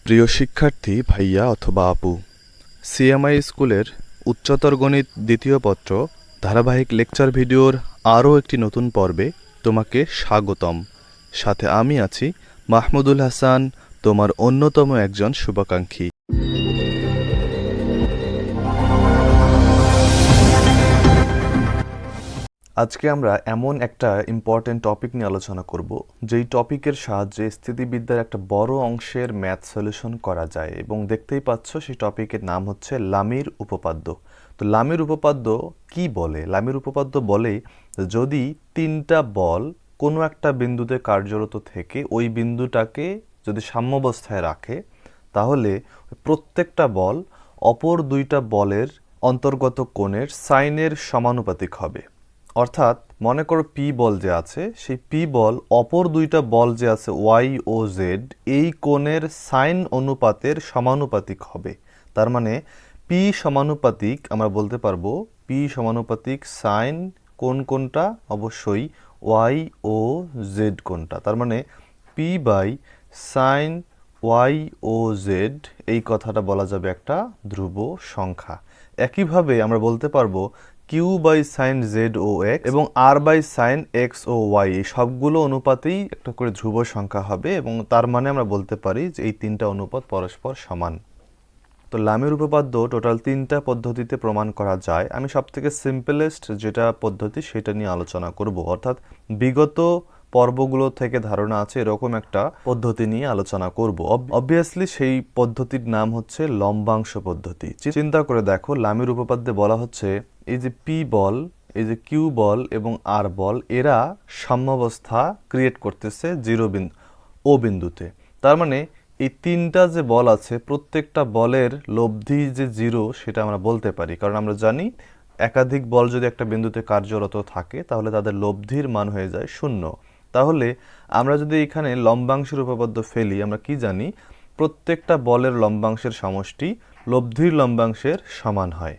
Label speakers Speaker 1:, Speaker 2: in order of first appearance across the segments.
Speaker 1: প্রিয় শিক্ষার্থী ভাইয়া অথবা আপু, সিএমআই স্কুলের উচ্চতর গণিত দ্বিতীয় পত্র ধারাবাহিক লেকচার ভিডিওর আরও একটি নতুন পর্বে তোমাকে স্বাগতম। সাথে আমি আছি মাহমুদুল হাসান, তোমার অন্যতম একজন শুভাকাঙ্ক্ষী। আজকে আমরা এমন একটা ইম্পর্টেন্ট টপিক নিয়ে আলোচনা করব, যেই টপিকের সাহায্যে স্থিতিবিদ্যার একটা বড় অংশের ম্যাথ সলিউশন করা যায়। এবং দেখতেই পাচ্ছ সেই টপিকের নাম হচ্ছে লামির উপপাদ্য। তো লামির উপপাদ্য কি বলে? লামির উপপাদ্য বলে যদি তিনটা বল কোনো একটা বিন্দুতে কার্যরত থেকে ওই বিন্দুটাকে যদি সাম্যাবস্থায় রাখে, তাহলে প্রত্যেকটা বল অপর দুইটা বলের অন্তর্গত কোণের সাইনের সমানুপাতিক হবে। অর্থাৎ মনে করো পি বল যে আছে, সেই পি বল অপর দুইটা বল যে আছে ওয়াই ও জেড, এই কোণের সাইন অনুপাতের সমানুপাতিক হবে। তার মানে পি সমানুপাতিক, আমরা বলতে পারবো পি সমানুপাতিক সাইন কোনটা? অবশ্যই ওয়াই ও জেড কোনটা। তার মানে P by sine Y O Z, এই কথাটা বলা যাবে একটা ধ্রুব সংখ্যা। একইভাবে আমরা বলতে পারবো Q by sine Z O X এবং R by sine X O Y, এই সবগুলো অনুপাতেই একটা করে ধ্রুব সংখ্যা হবে। এবং তার মানে আমরা বলতে পারি যে এই তিনটা অনুপাত পরস্পর সমান। তো লামের উপপাদ্য টোটাল তিনটা পদ্ধতিতে প্রমাণ করা যায়। আমি সবথেকে সিম্পলেস্ট যেটা পদ্ধতি সেটা নিয়ে আলোচনা করব, অর্থাৎ বিগত পর্বগুলো থেকে ধারণা আছে এরকম একটা পদ্ধতি নিয়ে আলোচনা করব। অবভিয়াসলি সেই পদ্ধতির নাম হচ্ছে লম্বাংশ পদ্ধতি। চিন্তা করে দেখো, লামের উপপাদ্যে বলা হচ্ছে এই যে পি বল, এই যে কিউ বল এবং আর বল, এরা সাম্যাবস্থা ক্রিয়েট করতেছে ও বিন্দুতে। তার মানে এই তিনটা যে বল আছে, প্রত্যেকটা বলের লব্ধি যে জিরো সেটা আমরা বলতে পারি, কারণ আমরা জানি একাধিক বল যদি একটা বিন্দুতে কার্যরত থাকে তাহলে তাদের লব্ধির মান হয়ে যায় 0। তাহলে আমরা যদি এখানে লম্বাংশের উপপাদ্য ফেলি, আমরা কি জানি? প্রত্যেকটা বলের লম্বাংশের সমষ্টি লব্ধির লম্বাংশের সমান হয়।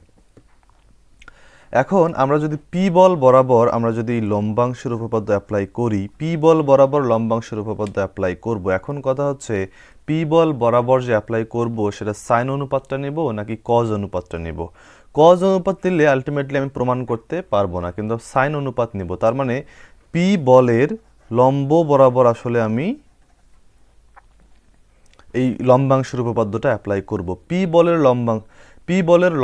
Speaker 1: এখন আমরা যদি পি বল বরাবর আমরা যদি লম্বাংশের উপপাদ্য অ্যাপ্লাই করি, পি বল বরাবর লম্বাংশের উপপাদ্য অ্যাপ্লাই করব। এখন কথা হচ্ছে পি বল বরাবর যে অ্যাপ্লাই করব সেটা সাইন অনুপাতটা নেব নাকি কজ অনুপাতটা নেব? কজ অনুপাত নিলে আলটিমেটলি আমি প্রমাণ করতে পারবো না, কিন্তু সাইন অনুপাত নেব। তার মানে পি বলের লম্ব বরাবর আসলে আমি এই লম্বাংশের উপপাদ্যটা অ্যাপ্লাই করব। পি বলের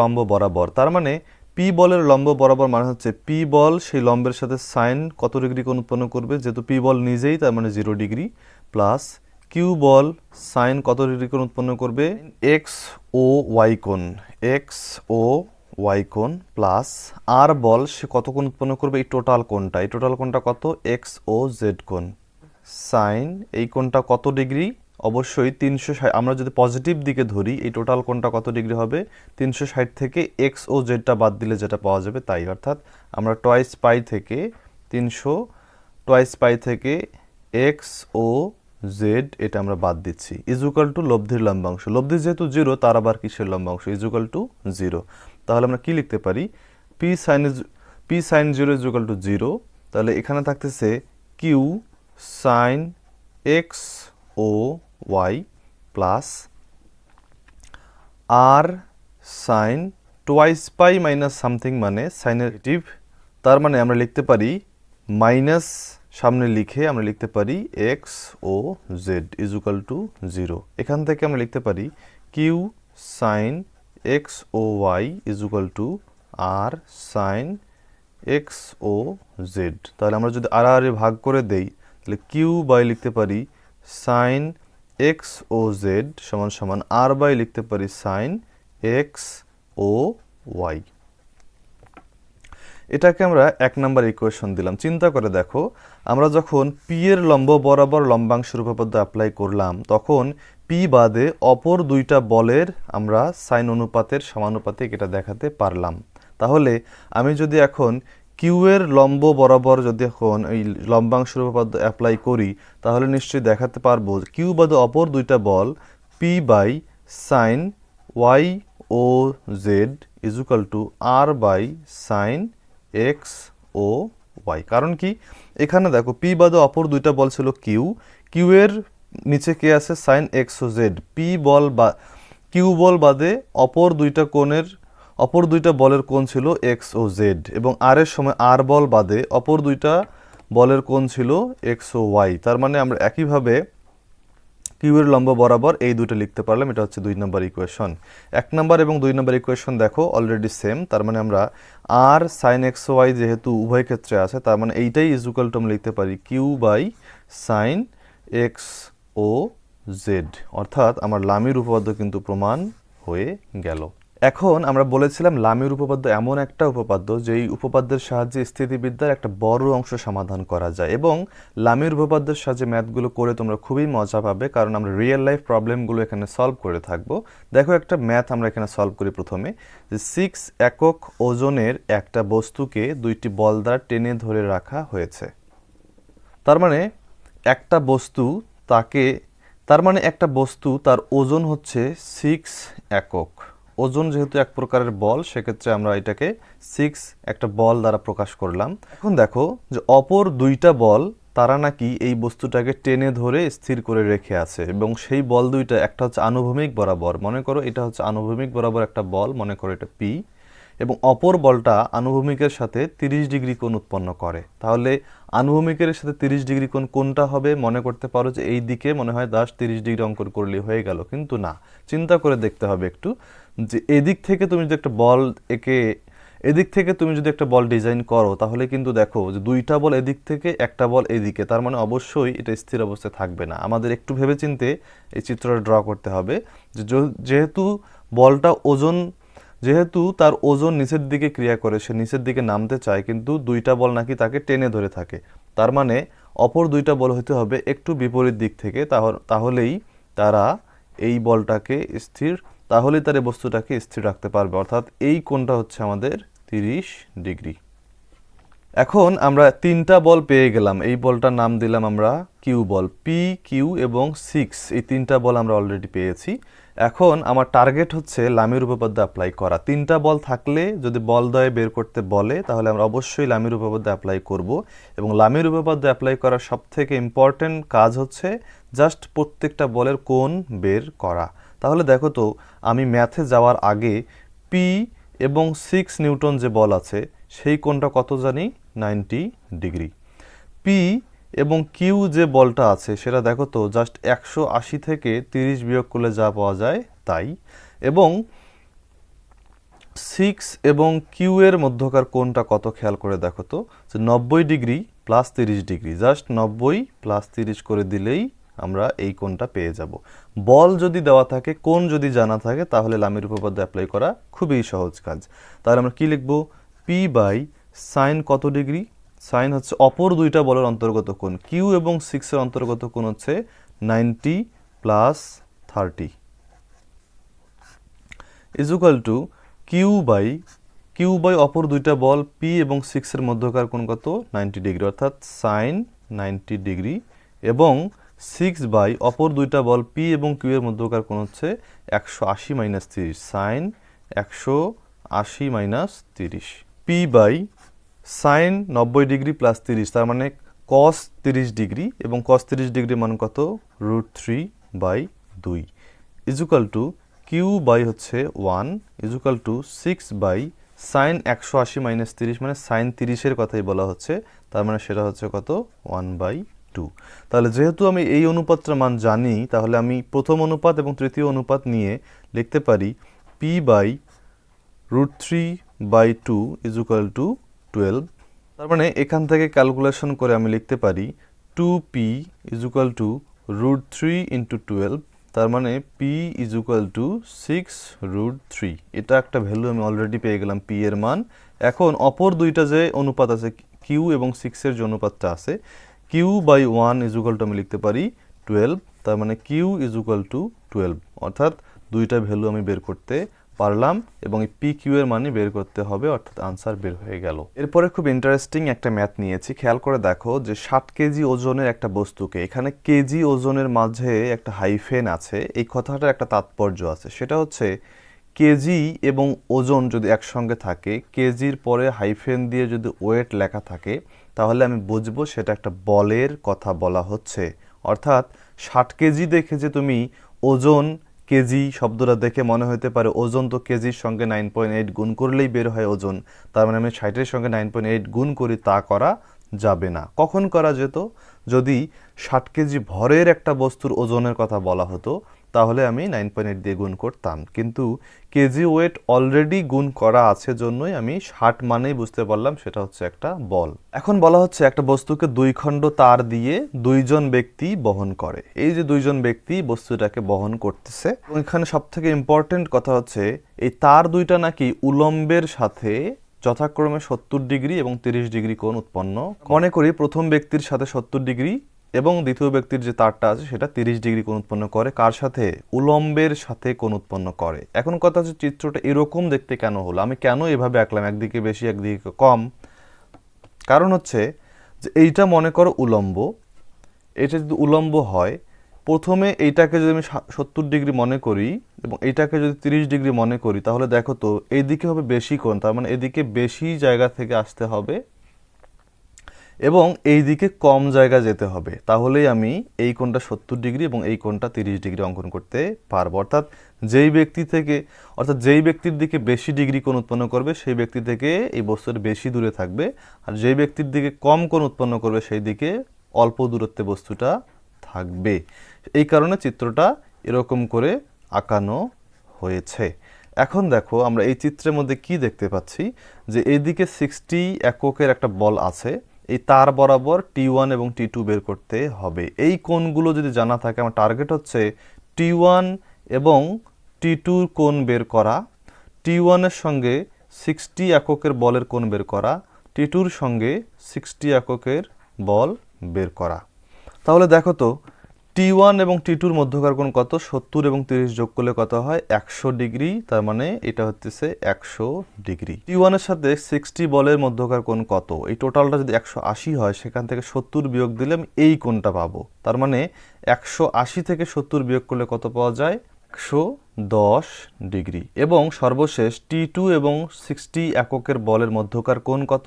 Speaker 1: লম্ব বরাবর, তার মানে পি বলের লম্ব বরাবর মানে হচ্ছে পি বল সেই লম্বের সাথে সাইন কত ডিগ্রি কোণ উৎপন্ন করবে, যেহেতু পি বল নিজেই, তার মানে 0 ডিগ্রি, প্লাস কিউ বল সাইন কত ডিগ্রি কোণ উৎপন্ন করবে, এক্স ও ওয়াই কোণ, এক্স ও ওয়াই কোণ, প্লাস আর বল সে কত কোণ উৎপন্ন করবে, এই টোটাল কোণটা কত, এক্স ও জেড কোণ, সাইন এই কোণটা কত ডিগ্রি, অবশ্যই 360। আমরা যদি পজিটিভ দিকে ধরি এই টোটাল কোণটা কত ডিগ্রি হবে, 360 থেকে এক্স ও জেডটা বাদ দিলে যেটা পাওয়া যাবে তাই। অর্থাৎ আমরা টয়েস পাই থেকে এক্স ও জেড এটা আমরা বাদ দিচ্ছি, ইজুকাল টু লব্ধির লম্বাংশ। লব্ধি যেহেতু 0, তার আবার কিসের লম্বাংশ, ইজুকাল টু 0। তাহলে আমরা কি লিখতে পারি? P sine 0 is equal to 0। তাহলে এখানে থাকতেছে Q sine X O Y plus R sine twice pi minus something, মানে সাইনের নেগেটিভ। তার মানে আমরা লিখতে পারি মাইনাস সামনে লিখে আমরা লিখতে পারি x O Z is equal to 0। এখান থেকে আমরা লিখতে পারি Q sine X O Y equal to R sign X O Z. তাহলে আমরা যদি আর ভাগ করে দেই, তাহলে কিউ বাই লিখতে পারি সাইন এক্স ও জেড সমান সমান আর বাই লিখতে পারি সাইন এক্স ও ওয়াই। এটাকে আমরা 1 নম্বর ইকুয়েশন দিলাম। চিন্তা করে দেখো, আমরা যখন পি এর লম্ব বরাবর লম্বাংশের উপপাদ্য অ্যাপ্লাই করলাম, তখন পি বাদে অপর দুইটা বলের আমরা সাইন অনুপাতের সমানুপাতিক এটা দেখাতে পারলাম। তাহলে আমি যদি এখন কিউ এর লম্ব বরাবর যদি এখন এই লম্বাংশের উপপাদ্য অ্যাপ্লাই করি, তাহলে নিশ্চয়ই দেখাতে পারবো কিউ বাদে অপর দুইটা বল P by sine Y O Z is equal to R by sine X O Y. কারণ কি, এখানে দেখো পি বাদে অপর দুইটা বল ছিল কিউ এর নিচে কে আছে sign X O Z, P বল বা কিউ বল বাদে অপর দুইটা বলের কোণ ছিল এক্স ও জেড, এবং আর এর সময় আর বল বাদে অপর দুইটা বলের কোণ ছিল এক্স ও ওয়াই। তার মানে আমরা একইভাবে কিউ এর লম্ব বরাবর এই দুটো লিখতে পারলাম। এটা হচ্ছে 2 নম্বর ইকুয়েশন। 1 নম্বর এবং 2 নম্বর ইকুয়েশন দেখো অলরেডি সেম। তার মানে আমরা আর সাইন এক্স ওয়াই যেহেতু উভয় ক্ষেত্রে আছে, তার মানে এইটাই ইকুয়াল টু আমরা লিখতে পারি Q by sine X O Z, অর্থাৎ আমার লামির উপপাদ্য কিন্তু প্রমাণ হয়ে গেল। এখন আমরা বলেছিলাম লামির উপপাদ্য এমন একটা উপপাদ্য যেই উপপাদ্যের সাহায্যে স্থিতিবিদ্যার একটা বড় অংশ সমাধান করা যায়, এবং লামির উপপাদ্যের সাহায্যে ম্যাথগুলো করে তোমরা খুবই মজা পাবে, কারণ আমরা রিয়েল লাইফ প্রবলেমগুলো এখানে সলভ করে থাকবো। দেখো একটা ম্যাথ আমরা এখানে সলভ করি প্রথমে, যে 6 একক ওজনের একটা বস্তুকে 2টি বল দ্বারা টেনে ধরে রাখা হয়েছে। তার মানে একটা বস্তু তার ওজন হচ্ছে 6 একক। ওজন যেহেতু এক প্রকারের বল, সেক্ষেত্রে আমরা এটাকে 6 একটা বল দ্বারা প্রকাশ করলাম। এখন দেখো যে অপর দুইটা বল তারা নাকি এই বস্তুটাকে টেনে ধরে স্থির করে রেখে আছে, এবং সেই বল দুইটা একটা হচ্ছে আনুভূমিক বরাবর, মনে করো এটা হচ্ছে আনুভূমিক বরাবর একটা বল, মনে করো এটা পি, এবং অপর বলটা আনুভূমিকের সাথে 30 ডিগ্রি কোণ উৎপন্ন করে। তাহলে আনুভূমিকের সাথে 30 ডিগ্রি কোণ কোনটা হবে? মনে করতে পারো যে এই দিকে মনে হয় 30 ডিগ্রি অঙ্কন করলে হয়ে গেল, কিন্তু না, চিন্তা করে দেখতে হবে একটু, যে এদিক থেকে তুমি যদি একটা বল ডিজাইন করো, তাহলে কিন্তু দেখো যে দুইটা বল এদিক থেকে, একটা বল এদিকে, তার মানে অবশ্যই এটা স্থির অবস্থায় থাকবে না। আমাদের একটু ভেবেচিন্তে এই চিত্রটা ড্র করতে হবে, যে যেহেতু তার ওজন নিচের দিকে ক্রিয়া করে, সে নিচের দিকে নামতে চায়, কিন্তু দুইটা বল নাকি তাকে টেনে ধরে থাকে। তার মানে অপর দুইটা বল হতে হবে একটু বিপরীত দিক থেকে, তাহলেই তারা এই বস্তুটাকে স্থির রাখতে পারবে, অর্থাৎ এই কোণটা হচ্ছে আমাদের 30 ডিগ্রি। এখন আমরা 3টা বল পেয়ে গেলাম, এই বলটার নাম দিলাম আমরা কিউ বল, পি, কিউ এবং 6, এই 3টা বল আমরা অলরেডি পেয়েছি। এখন আমার টার্গেট হচ্ছে লামির উপপাদ্য অ্যাপ্লাই করা। 3টা বল থাকলে যদি বলদ্বয় বের করতে বলে, তাহলে আমরা অবশ্যই লামির উপপাদ্য অ্যাপ্লাই করব, এবং লামির উপপাদ্য অ্যাপ্লাই করার সবথেকে ইম্পর্টেন্ট কাজ হচ্ছে জাস্ট প্রত্যেকটা বলের কোণ বের করা। তাহলে দেখো তো, আমি ম্যাথে যাওয়ার আগে পি এবং 6 নিউটন যে বল আছে সেই কোণটা কত জানি? 90 ডিগ্রি। পি এবং কিউ যে বলটা আছে সেটা দেখো তো, জাস্ট 180 থেকে 30 বিয়োগ করলে যা পাওয়া যায় তাই, এবং 6 এবং কিউ এর মধ্যকার কোণটা কত খেয়াল করে দেখো তো, যে 90 degree plus 30 degree, just 90 plus 30 করে দিলেই আমরা এই কোণটা পেয়ে যাব। বল যদি দেওয়া থাকে, কোণ যদি জানা থাকে, তাহলে লামির উপপাদ্য অ্যাপ্লাই করা খুবই সহজ কাজ। তাহলে আমরা কি লিখব? পি বাই সাইন কত ডিগ্রি? সাইন হচ্ছে অপর দুইটা বলের অন্তর্গত কোণ, কিউ এবং 6 এর অন্তর্গত কোণ হচ্ছে 90 plus 30 is equal to Q by অপর দুইটা বল পি এবং 6 এর মধ্যকার কোণ কত? 90 ডিগ্রি, অর্থাৎ সাইন 90 ডিগ্রি, এবং 6 বাই অপর দুইটা বল পি এবং কিউ এর মধ্যকার কোণ হচ্ছে 180 minus 30, sine 180 minus 30। P by sine 90 degree plus 30, তার মানে কস 30 ডিগ্রি, এবং কস 30 ডিগ্রি মান কত? √3/2 is equal to Q by হচ্ছে 1 is equal to 6 by sine 180 minus 30, মানে সাইন 30-এর কথাই বলা হচ্ছে, তার মানে সেটা হচ্ছে কত? 1/2। তাহলে যেহেতু আমি এই অনুপাতটার মান জানি, তাহলে আমি প্রথম অনুপাত এবং তৃতীয় অনুপাত নিয়ে লিখতে পারি P by √3/2 is equal to 12। তার মানে এখান থেকে ক্যালকুলেশন করে আমি লিখতে পারি 2p is equal two √3 into 12, তার মানে p ইজ ইকুয়াল টু 6√3। এটা একটা ভ্যালু আমি অলরেডি পেয়ে গেলাম, p এর মান। এখন অপর দুইটা যে অনুপাত আছে, কিউ এবং 6 এর যে অনুপাতটা আছে, Q by 1 is equal to আমি লিখতে পারি 12, তার মানে কিউ ইজ ইকুয়াল টু 12, অর্থাৎ দুইটা ভ্যালু আমি বের করতে পারলাম, এবং এই পি কিউ এর মানই বের করতে হবে, অর্থাৎ আনসার বের হয়ে গেল। এরপরে খুব ইন্টারেস্টিং একটা ম্যাথ নিয়েছি, খেয়াল করে দেখো, যে 60 কেজি ওজনের একটা বস্তুকে, এখানে কেজি ওজনের মাঝে একটা হাইফেন আছে, এই কথাটার একটা তাৎপর্য আছে, সেটা হচ্ছে কেজি এবং ওজন যদি একসঙ্গে থাকে, কেজির পরে হাইফেন দিয়ে যদি ওয়েট লেখা থাকে, তাহলে আমি বুঝবো সেটা একটা বলের কথা বলা হচ্ছে। অর্থাৎ 60 কেজি দেখে যে তুমি ওজন কেজি শব্দটা দেখে মনে হতে পারে ওজন তো কেজির সঙ্গে 9.8 গুণ করলেই বের হয় ওজন, তার মানে আমি 60-এর সঙ্গে 9.8 গুণ করি, তা করা যাবে না। কখন করা যেত? যদি 60 কেজি ভরের একটা বস্তুর ওজনের কথা বলা হতো তাহলে আমি 9.8 দিয়ে গুণ করতাম, কিন্তু কেজি ওয়েট অলরেডি গুণ করা আছে জন্যই আমি 60 মানেই বুঝতে পারলাম সেটা হচ্ছে একটা বল। এখন বলা হচ্ছে একটা বস্তুকে 2 খণ্ড তার দিয়ে 2জন ব্যক্তি বহন করে। এই যে 2জন ব্যক্তি বস্তুটাকে বহন করতেছে, এখানে সব থেকে ইম্পর্টেন্ট কথা হচ্ছে এই তার দুইটা নাকি উলম্বের সাথে যথাক্রমে 70 ডিগ্রি এবং 30 ডিগ্রি কোণ উৎপন্ন। মনে করি প্রথম ব্যক্তির সাথে 70 ডিগ্রি এবং দ্বিতীয় ব্যক্তির যে তারটা আছে সেটা 30 ডিগ্রি কোণ উৎপন্ন করে। কার সাথে? উলম্বের সাথে কোণ উৎপন্ন করে। এখন কথা হচ্ছে চিত্রটা এরকম দেখতে কেন হলো, আমি কেন এভাবে আঁকলাম, একদিকে বেশি একদিকে কম? কারণ হচ্ছে যে এইটা মনে করো উলম্ব, এটা যদি উলম্ব হয়, প্রথমে এইটাকে যদি আমি 70 ডিগ্রি মনে করি এবং এইটাকে যদি 30 ডিগ্রি মনে করি, তাহলে দেখো তো এইদিকে হবে বেশি কোণ, তার মানে এদিকে বেশি জায়গা থেকে আসতে হবে এবং এই দিকে কম জায়গা যেতে হবে, তাহলেই আমি এই কোণটা 70 ডিগ্রি এবং এই কোণটা 30 ডিগ্রি অঙ্কন করতে পারবো। অর্থাৎ যেই ব্যক্তির দিকে বেশি ডিগ্রি কোণ উৎপন্ন করবে সেই ব্যক্তি থেকে এই বস্তুর বেশি দূরে থাকবে, আর যেই ব্যক্তির দিকে কম কোণ উৎপন্ন করবে সেই দিকে অল্প দূরত্বে বস্তুটা থাকবে। এই কারণে চিত্রটা এরকম করে আঁকানো হয়েছে। এখন দেখো আমরা এই চিত্রের মধ্যে কি দেখতে পাচ্ছি, যে এইদিকে 60 এককের একটা বল আছে, এই তার বরাবর T1 এবং T2 বের করতে হবে। এই কোণগুলো যদি জানা থাকে, আমার টার্গেট হচ্ছে T1 এবং T2 কোণ বের করা, T1 এর সঙ্গে 60 এককের বলের কোণ বের করা, T2 এর সঙ্গে 60 এককের বল বের করা। তাহলে দেখো তো T1 এবং T2 এর মধ্যকার কোণ কত? 70 এবং 30 যোগ করলে কত হয়? 100 ডিগ্রি, তার মানে এটা হচ্ছে 100 ডিগ্রি। T1 এর সাথে 60 বলের মধ্যকার কোণ কত? এই টোটালটা যদি 180 হয়, সেখান থেকে 70 বিয়োগ দিলে আমি এই কোণটা পাবো। তার মানে 180 থেকে 70 বিয়োগ করলে কত পাওয়া যায়? 110 ডিগ্রি। এবং সর্বশেষ T2 এবং 60 এককের বলের মধ্যকার কোণ কত?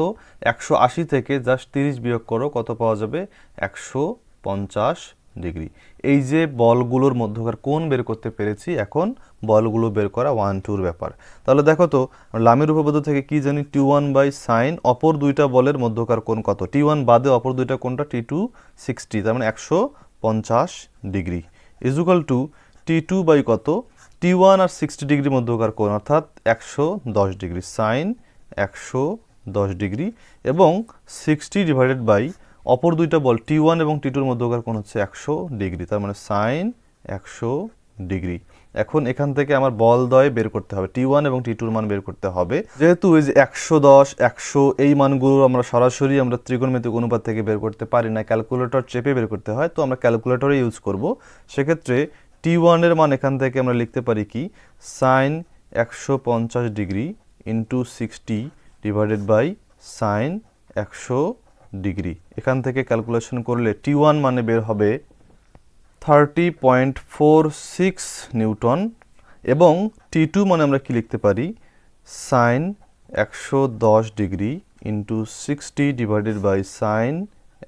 Speaker 1: 180 থেকে জাস্ট 30 বিয়োগ করো, কত পাওয়া যাবে? 150 ডিগ্রি। এই যে বলগুলোর মধ্যকার কোণ বের করতে পেরেছি, এখন বলগুলো বের করা 1-2 ব্যাপার। তাহলে দেখো তো লামের উপপাদ্য থেকে কি জানি? T1 বাই সাইন অপর দুইটা বলের মধ্যকার কোণ কত? T1 বাদে অপর দুইটা কোণটা T2 60, তার মানে 150 degree equal to T2 by কত? T1 আর 60 ডিগ্রি মধ্যকার কোণ অর্থাৎ 110 ডিগ্রি, সাইন 110 ডিগ্রি এবং 60 ডিভাইডেড বাই অপর দুইটা বল T1 এবং T2 এর মধ্যকার কোণ হচ্ছে 100 ডিগ্রি, তার মানে সাইন 100 ডিগ্রি। এখন এখান থেকে আমার বল দ্বয় বের করতে হবে, T1 এবং T2 এর মান বের করতে হবে। যেহেতু এই যে 110, 100 এই মানগুলো আমরা সরাসরি ত্রিকোণমিতিক অনুপাত থেকে বের করতে পারি না, ক্যালকুলেটর চেপে বের করতে হয়, তো আমরা ক্যালকুলেটরে ইউজ করব। সেক্ষেত্রে T1 এর মান এখান থেকে আমরা লিখতে পারি কি? Sine 150 degree into 60 divided by sine 100 degree. এখান থেকে ক্যালকুলেশন করলে T1 মানে বের হবে 30.46 নিউটন এবং T2 মানে আমরা কি লিখতে পারি? Sine 110 degree into 60 divided by sine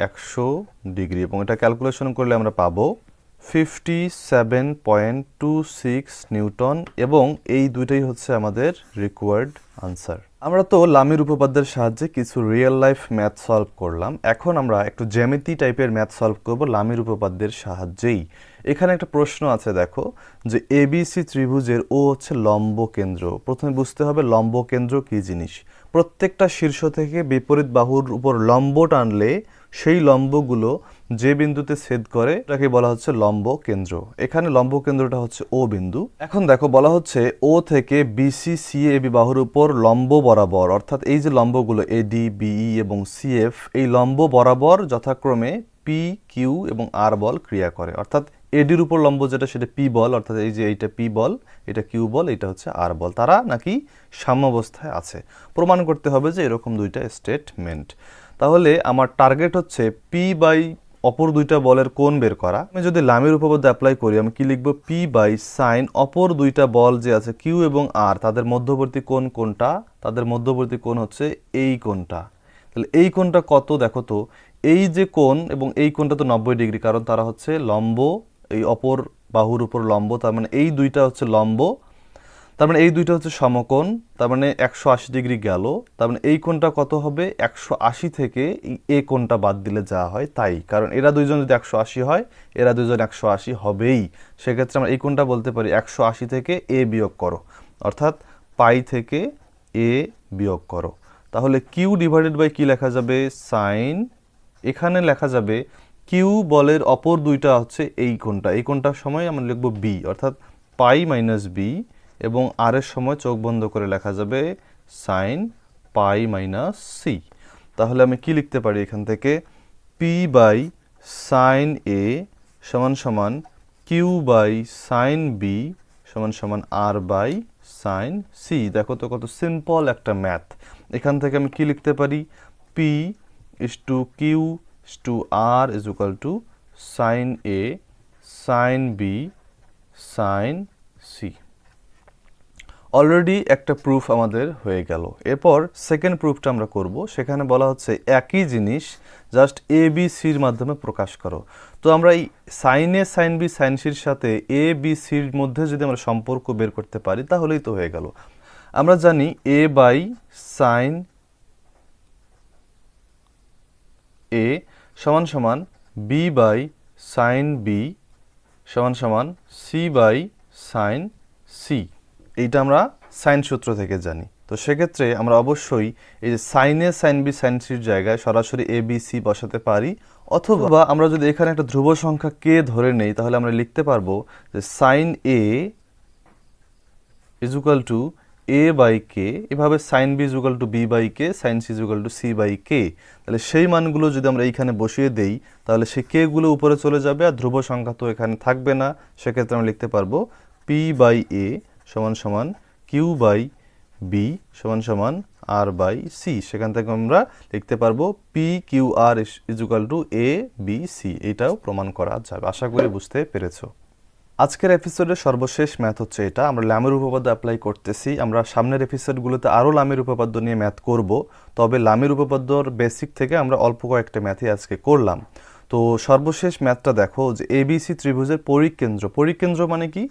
Speaker 1: 100 degree, এবং এটা ক্যালকুলেশন করলে আমরা পাবো 57.26 নিউটন, এবং এই দুইটাই হচ্ছে আমাদের রিকোয়ার্ড আনসার। আমরা তো লামির উপপাদ্যের সাহায্যে কিছু রিয়েল লাইফ ম্যাথ সলভ করলাম, এখন আমরা একটু জ্যামিতি টাইপের ম্যাথ সলভ করব লামির উপপাদ্যের সাহায্যেই। এখানে একটা প্রশ্ন আছে, দেখো যে এবিসি ত্রিভুজের ও হচ্ছে লম্ব কেন্দ্র। প্রথমে বুঝতে হবে লম্ব কেন্দ্র কি জিনিস। প্রত্যেকটা শীর্ষ থেকে বিপরীত বাহুর উপর লম্ব টানলে সেই লম্বগুলো যে বিন্দুতে ছেদ করে তাকে বলা হচ্ছে লম্ব কেন্দ্র। এখানে লম্ব কেন্দ্রটা হচ্ছে ও বিন্দু। এখন দেখো বলা হচ্ছে ও থেকে বিসি সিএবি বাহুর উপর লম্ব বরাবর, অর্থাৎ এই যে লম্বগুলো এডি, বিই এবং সিএফ, এই লম্ব বরাবর যথাক্রমে পি, কিউ এবং আর বল ক্রিয়া করে। অর্থাৎ এডির উপর লম্ব যেটা সেটা পি বল, অর্থাৎ এই যে এইটা পি বল, এটা কিউ বল, এটা হচ্ছে আর বল, তারা নাকি সাম্যাবস্থায় আছে। প্রমাণ করতে হবে যে এরকম দুইটা স্টেটমেন্ট। তাহলে আমার টার্গেট হচ্ছে পি বাই অপর দুইটা বলের কোণ বের করা। আমি যদি লামির উপপাদ্য অ্যাপ্লাই করি, আমি কি লিখবো? পি বাই সাইন অপর দুইটা বল যে আছে কিউ এবং আর, তাদের মধ্যবর্তী কোণ কোনটা? তাদের মধ্যবর্তী কোণ হচ্ছে এই কোণটা। তাহলে এই কোণটা কত? দেখো তো এই যে কোণ এবং এই কোণটা তো 90 ডিগ্রি, কারণ তারা হচ্ছে লম্ব এই অপর বাহুর উপর লম্ব, তার মানে এই দুইটা হচ্ছে লম্ব, তার মানে এই দুইটা হচ্ছে সমকোণ, তার মানে 180 ডিগ্রি গেল। তার মানে এই কোণটা কত হবে? 180 থেকে এই কোণটা বাদ দিলে যা হয় তাই, কারণ এরা দুইজন যদি 180 হয়, এরা দুইজন 180 হবেই। সেক্ষেত্রে আমরা এই কোণটা বলতে পারি 180 থেকে এ বিয়োগ করো, অর্থাৎ পাই থেকে এ বিয়োগ করো। তাহলে কিউ ডিভাইডেড বাই কি লেখা যাবে? সাইন, এখানে লেখা যাবে কিউ বলের অপর দুইটা হচ্ছে এই কোণটা, এই কোণটার সময় আমরা লিখবো বি, অর্থাৎ পাই মাইনাস বি, এবং আর এর সময় চোখ বন্ধ করে লেখা যাবে সাইন পাই মাইনাস সি। তাহলে আমি কি লিখতে পারি এখান থেকে? পি বাই সাইন এ সমান সমান কিউ বাই সাইন বি সমান সমান আর বাই সাইন সি। দেখো তো কত সিম্পল একটা ম্যাথ। এখান থেকে আমি কি লিখতে পারি? P is to Q is to R is equal to sine A sine B sine C. Already একটা প্রুফ আমাদের হয়ে গেল। এরপর সেকেন্ড প্রুফটা আমরা করব। সেখানে বলা হচ্ছে একই জিনিস জাস্ট এ বি সির মাধ্যমে প্রকাশ করো। তো আমরা এই sign A sine B sign সির সাথে এ বি সির মধ্যে যদি আমরা সম্পর্ক বের করতে পারি তাহলেই তো হয়ে গেল। আমরা জানি এ বাই সাইন এ সমান সমান বি বাই সাইন বি সমান সমান সি বাই সাইন সি। এইটা আমরা সাইন সূত্র থেকে জানি। তো সেক্ষেত্রে আমরা অবশ্যই এই যে sine A sine B sign সির জায়গায় সরাসরি এ বি সি বসাতে পারি, অথবা আমরা যদি এখানে একটা ধ্রুব সংখ্যা কে ধরে নেই তাহলে আমরা লিখতে পারবো যে sine A is equal to A by K, এভাবে sine B is equal to B by K, sine C is equal to C by K. তাহলে সেই মানগুলো যদি আমরা এইখানে বসিয়ে দেই তাহলে সেই কে গুলো উপরে চলে যাবে আর ধ্রুব সংখ্যা তো এখানে থাকবে না। সেক্ষেত্রে আমরা লিখতে পারবো পি বাই এ সমান সমান কিউ বাই বি সমান সমান আর বাই সি। সেখান থেকে আমরা লিখতে পারবো P Q R is equal to A B C. এটাও প্রমাণ করা যাবে। আশা করি বুঝতে পেরেছো। আজকের এপিসোডের সর্বশেষ ম্যাথ হচ্ছে এটা। আমরা লামের উপপাদ্য অ্যাপ্লাই করতেছি। আমরা সামনের এপিসোডগুলোতে আরও লামের উপপাদ্য নিয়ে ম্যাথ করব, তবে লামের উপপাদ্যর বেসিক থেকে আমরা অল্প কয়েকটা ম্যাথই আজকে করলাম। তো সর্বশেষ ম্যাথটা দেখো যে এবিসি ত্রিভুজের পরিকেন্দ্র। পরিকেন্দ্র মানে কি?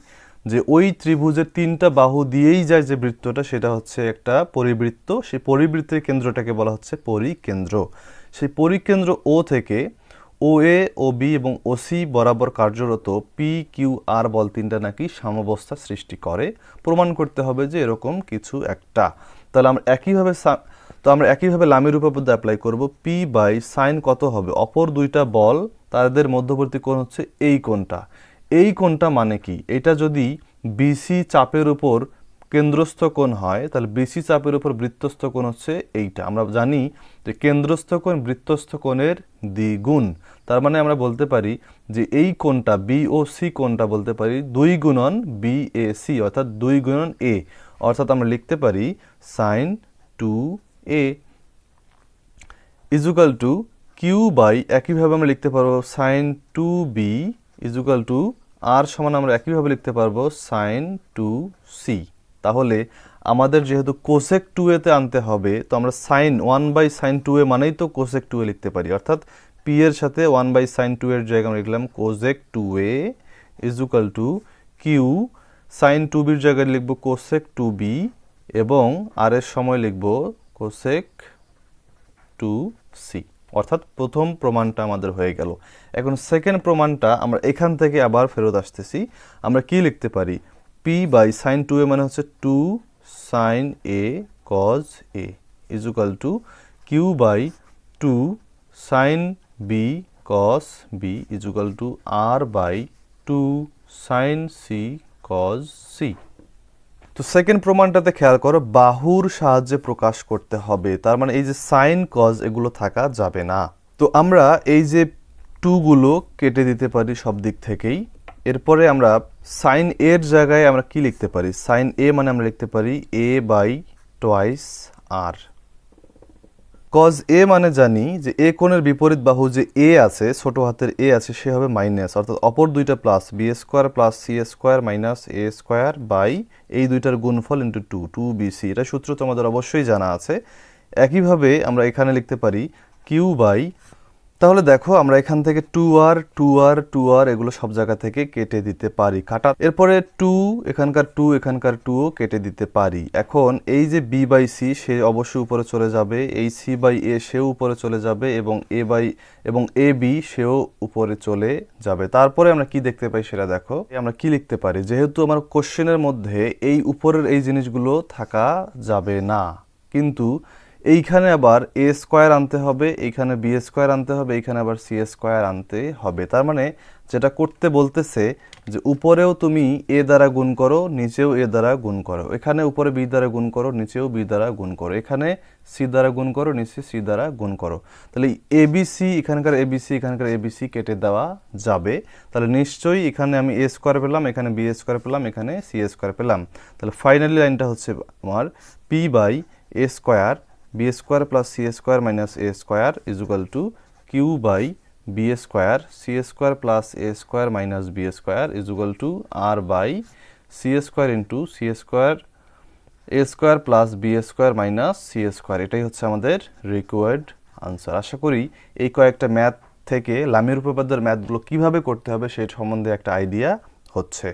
Speaker 1: যে ওই ত্রিভুজের তিনটা বাহু দিয়েই যায় যে বৃত্তটা, সেটা হচ্ছে একটা পরিবৃত্ত। সেই পরিবৃত্তের কেন্দ্রটাকে বলা হচ্ছে পরিকেন্দ্র। সেই পরিকেন্দ্র ও থেকে ও এ, ও বি এবং ও সি বরাবর কার্যরত পি কিউ আর বল তিনটা নাকি সাম্যাবস্থা সৃষ্টি করে। প্রমাণ করতে হবে যে এরকম কিছু একটা। তাহলে আমরা একইভাবে লামের উপপাদ্য অ্যাপ্লাই করব। পি বাই সাইন কত হবে? অপর দুইটা বল তাদের মধ্যবর্তী কোণ হচ্ছে এই কোণটা। এই কোণটা মানে কি? এটা যদি বিসি চাপের উপর কেন্দ্রস্থ কোণ হয় তাহলে বিসি চাপের উপর বৃত্তস্থ কোণ হচ্ছে এইটা। আমরা জানি যে কেন্দ্রস্থ কোণ বৃত্তস্থ কোণের দ্বিগুণ। তার মানে আমরা বলতে পারি যে এই কোণটা বি ও সি কোণটা বলতে পারি 2 গুণন বি এ সি, অর্থাৎ 2 গুণন এ। অর্থাৎ আমরা লিখতে পারি sine 2a equal to Q by, একইভাবে আমরা লিখতে পারবো সাইন 2b ইজুকাল টু আর সমান আমরা একইভাবে লিখতে পারবো সাইন 2c। তাহলে আমাদের যেহেতু কোসেক 2a-তে আনতে হবে, তো আমরা সাইন 1 বাই সাইন 2a মানেই তো কোসেক 2a লিখতে পারি। অর্থাৎ পি এর সাথে 1 বাই সাইন 2 এর জায়গায় আমরা লিখলাম cosec 2a equal to Q sine 2b-র জায়গায় লিখবো কোসেক 2b এবং আর এর সময় লিখবো কোসেক 2c। অর্থাৎ প্রথম প্রমাণটা আমাদের হয়ে গেল। এখন সেকেন্ড প্রমাণটা আমরা এখান থেকে আবার ফেরত আসতেছি। আমরা কি লিখতে পারি? পি বাই সাইন 2a মানে হচ্ছে 2 sine a cos a equal to Q by 2 sine b cos b equal to R by 2 sine c cos c। তো সেকেন্ড প্রমাণটাতে খেয়াল করো, বাহুর সাহায্যে প্রকাশ করতে হবে। তার মানে এই যে সাইন কজ এগুলো থাকা যাবে না। তো আমরা এই যে 2 গুলো কেটে দিতে পারি সব দিক থেকেই। এরপরে আমরা সাইন এর জায়গায় আমরা কি লিখতে পারি? সাইন এ মানে আমরা লিখতে পারি A by twice R. Cos A মানে জানি যে এ কোণের বিপরীত বাহু যে এ আছে, ছোট হাতের এ আছে, সে হবে মাইনাস, অর্থাৎ অপর দুইটা plus B square plus C square minus A square by এই দুইটার গুণফল ইন্টু 2bc। এটা সূত্র তো আমাদের অবশ্যই জানা আছে। একইভাবে আমরা এখানে লিখতে পারি কিউ বাই তাহলে দেখো আমরা এখান থেকে 2r 2r 2r এগুলো সব জায়গা থেকে কেটে দিতে পারি কাটা। এরপরে 2 এখানকার 2 এখানকার 2ও কেটে দিতে পারি। এখন এই যে b বাই c সে অবশ্যই উপরে চলে যাবে, এই c বাই a সেও উপরে চলে যাবে এবং a b সেও উপরে চলে যাবে। তারপরে আমরা কি দেখতে পাই সেটা দেখো, আমরা কি লিখতে পারি, যেহেতু আমার কোশ্চেনের মধ্যে এই উপরের এই জিনিসগুলো থাকা যাবে না, কিন্তু এইখানে আবার a স্কয়ার আনতে হবে, এইখানে b স্কয়ার আনতে হবে, এইখানে আবার c স্কয়ার আনতে হবে। তার মানে যেটা করতে বলতেছে যে উপরেও তুমি a দ্বারা গুণ করো, নিচেও a দ্বারা গুণ করো, এখানে উপরে b দ্বারা গুণ করো, নিচেও b দ্বারা গুণ করো, এখানে c দ্বারা গুণ করো, নিচে c দ্বারা গুণ করো। তাহলে abc এখানকার abc এখানকার abc কেটে দেওয়া যাবে। তাহলে নিশ্চয়ই এখানে আমি a স্কয়ার পেলাম, এখানে b স্কয়ার পেলাম, এখানে c স্কয়ার পেলাম। তাহলে ফাইনালি লাইনটা হচ্ছে আমার p বাই a square b square plus c square minus a square is equal to q by b square c square plus a square minus b square is equal to r by c square into c square a square plus b square minus c square. এটাই হচ্ছে আমাদের required answer. আশা করি এই কয়েকটা math থেকে লামির উপপাদ্যের ম্যাথগুলো কিভাবে করতে হবে সেই সম্বন্ধে একটা আইডিয়া হচ্ছে।